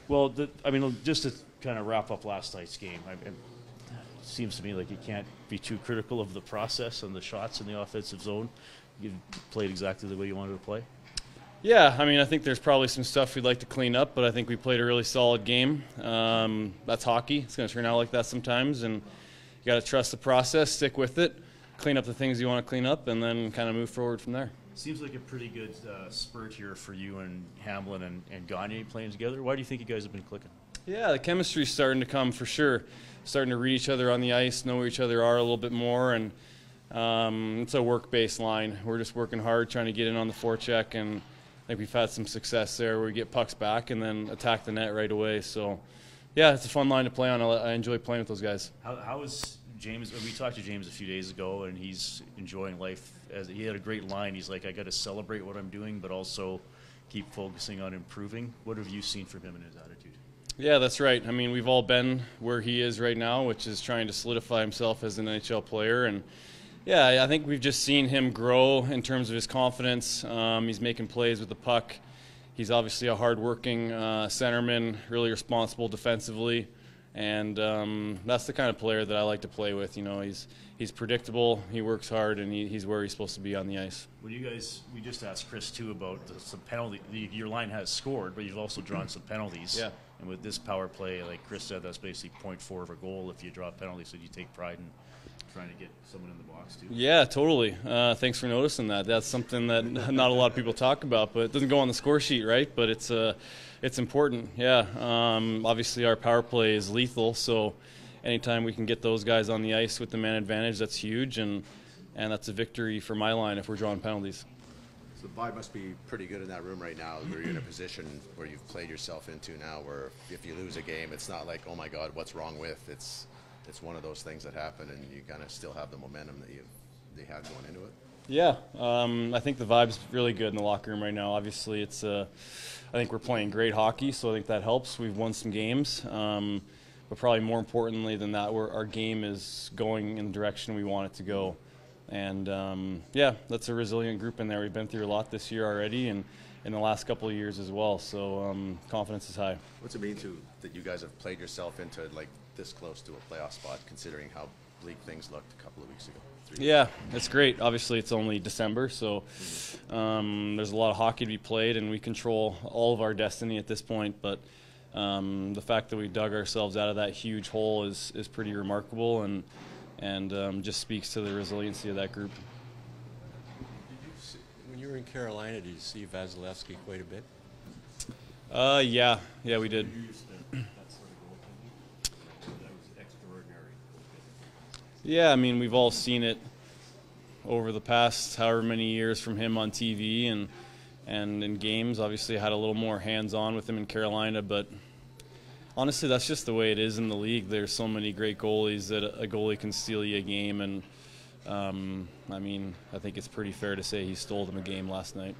Well, I mean, just to kind of wrap up last night's game, it seems to me like you can't be too critical of the process and the shots in the offensive zone. You played exactly the way you wanted to play. Yeah, I mean, I think there's probably some stuff we'd like to clean up, but I think we played a really solid game. That's hockey. It's going to turn out like that sometimes, and you got to trust the process, stick with it, clean up the things you want to clean up, and then kind of move forward from there. Seems like a pretty good spurt here for you and Hamlin and Gagne playing together. Why do you think you guys have been clicking? Yeah, the chemistry's starting to come for sure. Starting to read each other on the ice, know where each other are a little bit more, and it's a work-based line. We're just working hard, trying to get in on the forecheck, and I think we've had some success there where we get pucks back and then attack the net right away. So, yeah, it's a fun line to play on. I enjoy playing with those guys. How is James? We talked to James a few days ago, and he's enjoying life. He had a great line. He's like, I got to celebrate what I'm doing, but also keep focusing on improving. What have you seen from him and his attitude? Yeah, that's right. I mean, we've all been where he is right now, which is trying to solidify himself as an NHL player. And, yeah, I think we've just seen him grow in terms of his confidence. He's making plays with the puck. He's obviously a hard-working centerman, really responsible defensively. And that's the kind of player that I like to play with. You know, he's predictable, he works hard, and he's where he's supposed to be on the ice. Well, we just asked Chris too about some penalty. Your line has scored, but you've also drawn some penalties. Yeah. And with this power play, like Chris said, that's basically 0.4 of a goal if you draw a penalty. So you take pride in trying to get someone in the box too. Yeah, totally. Thanks for noticing that. That's something that not a lot of people talk about, but it doesn't go on the score sheet, right? But it's important. Yeah. Obviously, our power play is lethal, so anytime we can get those guys on the ice with the man advantage, that's huge, and that's a victory for my line if we're drawing penalties. So the vibe must be pretty good in that room right now, where you're in a position where you've played yourself into now, where if you lose a game, it's not like, oh my God, what's wrong with? It's one of those things that happen, and you kind of still have the momentum that they had going into it. Yeah, I think the vibe's really good in the locker room right now. Obviously, I think we're playing great hockey, so I think that helps. We've won some games, but probably more importantly than that, our game is going in the direction we want it to go. And, yeah, that's a resilient group in there. We've been through a lot this year already and in the last couple of years as well. So confidence is high. What's it mean that you guys have played yourself into like this close to a playoff spot, considering how bleak things looked a couple of weeks ago? Yeah, it's great. Obviously, it's only December, so there's a lot of hockey to be played, and we control all of our destiny at this point. But the fact that we dug ourselves out of that huge hole is pretty remarkable, and just speaks to the resiliency of that group. When you were in Carolina, did you see Vasilevsky quite a bit? Yeah, we did. Yeah, I mean, we've all seen it over the past however many years from him on TV and in games. Obviously, I had a little more hands-on with him in Carolina, but honestly, that's just the way it is in the league. There's so many great goalies that a goalie can steal you a game, and I mean, I think it's pretty fair to say he stole them a game last night.